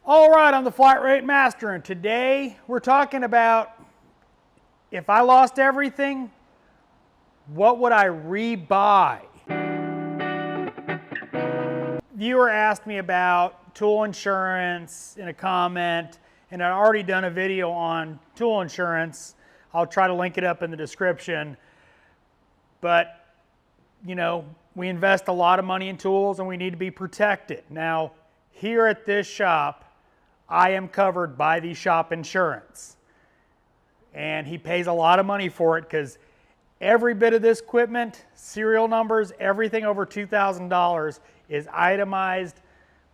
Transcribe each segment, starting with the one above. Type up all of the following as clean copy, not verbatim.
All right, I'm the Flat Rate Master, and today we're talking about if I lost everything, what would I rebuy? Viewer asked me about tool insurance in a comment, and I'd already done a video on tool insurance. I'll try to link it up in the description. But, you know, we invest a lot of money in tools and we need to be protected. Now, here at this shop, I am covered by the shop insurance. And he pays a lot of money for it because every bit of this equipment, serial numbers, everything over $2,000 is itemized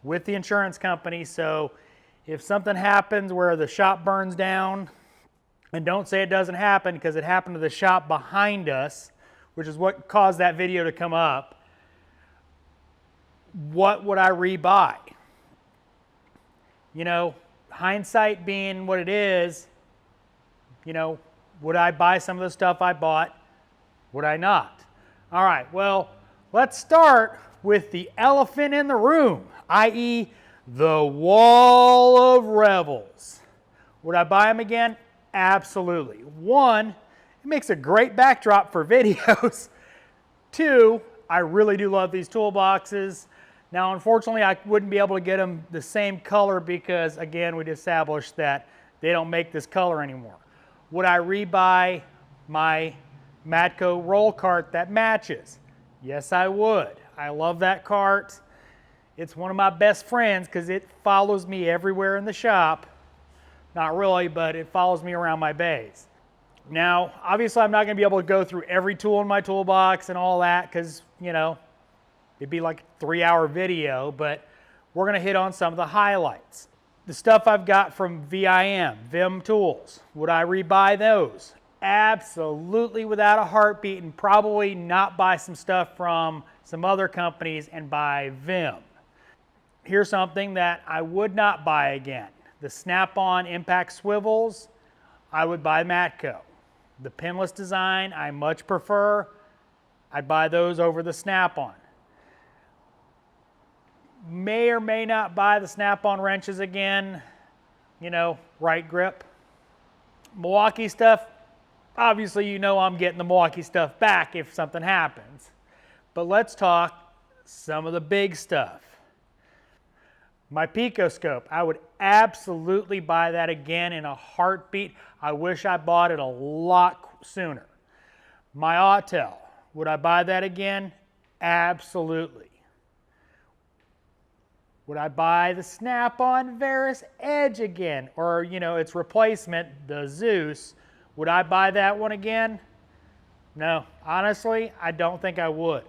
with the insurance company. So if something happens where the shop burns down, and don't say it doesn't happen because it happened to the shop behind us, which is what caused that video to come up, what would I rebuy? You know, hindsight being what it is, you know, would I buy some of the stuff I bought? Would I not? All right, well, let's start with the elephant in the room, i.e. the wall of revels. Would I buy them again? Absolutely. One, it makes a great backdrop for videos. Two, I really do love these toolboxes. Now, unfortunately, I wouldn't be able to get them the same color because, again, we'd established that they don't make this color anymore. Would I rebuy my Matco roll cart that matches? Yes, I would. I love that cart. It's one of my best friends because it follows me everywhere in the shop. Not really, but it follows me around my bays. Now, obviously, I'm not going to be able to go through every tool in my toolbox and all that because, you know, it'd be like a 3-hour video, but we're going to hit on some of the highlights. The stuff I've got from Vim tools, would I rebuy those? Absolutely, without a heartbeat, and probably not buy some stuff from some other companies and buy Vim. Here's something that I would not buy again. The Snapon impact swivels, I would buy Matco. The pinless design, I much prefer. I'd buy those over the Snapon. May or may not buy the Snap-on wrenches again, you know, right grip. Milwaukee stuff, obviously you know I'm getting the Milwaukee stuff back if something happens. But let's talk some of the big stuff. My Pico scope, I would absolutely buy that again in a heartbeat. I wish I bought it a lot sooner. My Autel, would I buy that again? Absolutely. Would I buy the Snap-on Varus Edge again? Or, you know, its replacement, the Zeus. Would I buy that one again? No. Honestly, I don't think I would.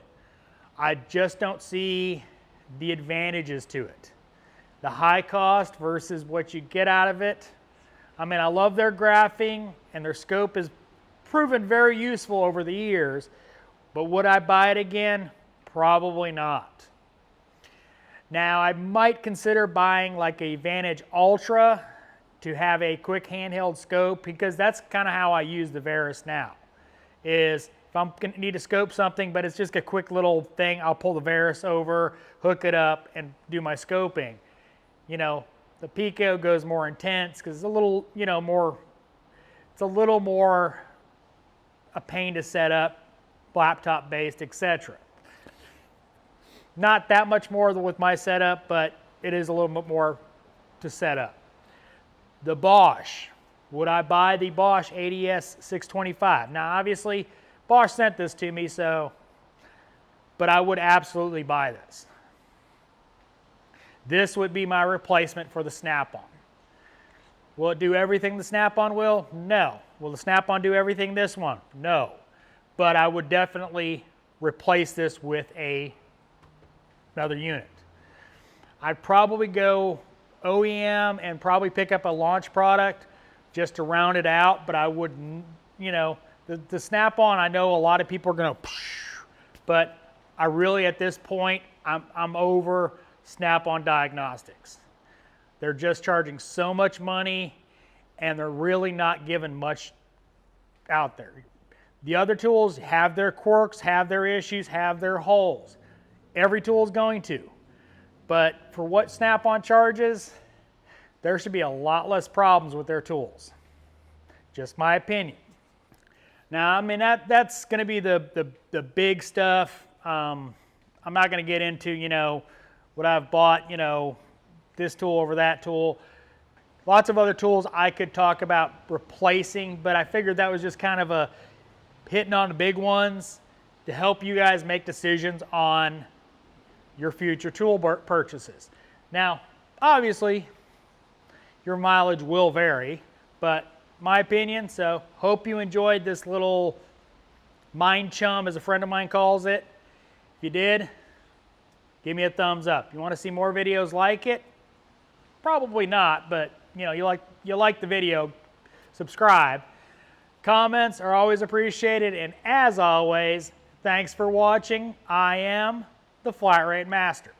I just don't see the advantages to it. The high cost versus what you get out of it. I mean, I love their graphing, and their scope has proven very useful over the years. But would I buy it again? Probably not. Now, I might consider buying like a Vantage Ultra to have a quick handheld scope because that's kind of how I use the Varus now. Is if I'm going to need to scope something, but it's just a quick little thing, I'll pull the Varus over, hook it up, and do my scoping. You know, the Pico goes more intense because it's a little, you know, more, it's a little more a pain to set up, laptop based, etc. Not that much more with my setup, but it is a little bit more to set up. The Bosch. Would I buy the Bosch ADS 625? Now, obviously, Bosch sent this to me, but I would absolutely buy this. This would be my replacement for the Snap-on. Will it do everything the Snap-on will? No. Will the Snap-on do everything this one? No. But I would definitely replace this with another unit. I'd probably go OEM and probably pick up a launch product just to round it out, but I wouldn't, you know, the Snap-on, I know a lot of people are going to, but I really at this point, I'm over Snap-on diagnostics. They're just charging so much money and they're really not giving much out there. The other tools have their quirks, have their issues, have their holes. Every tool is going to. But for what Snap-on charges, there should be a lot less problems with their tools. Just my opinion. Now, I mean, that's going to be the big stuff. I'm not going to get into, you know, what I've bought, you know, this tool over that tool. Lots of other tools I could talk about replacing, but I figured that was just kind of a hitting on the big ones to help you guys make decisions on your future tool purchases. Now, obviously, your mileage will vary, but my opinion, so hope you enjoyed this little mind chum, as a friend of mine calls it. If you did, give me a thumbs up. You want to see more videos like it? Probably not, but you know, you like the video, subscribe. Comments are always appreciated, and as always, thanks for watching. I am the Flat Rate Master.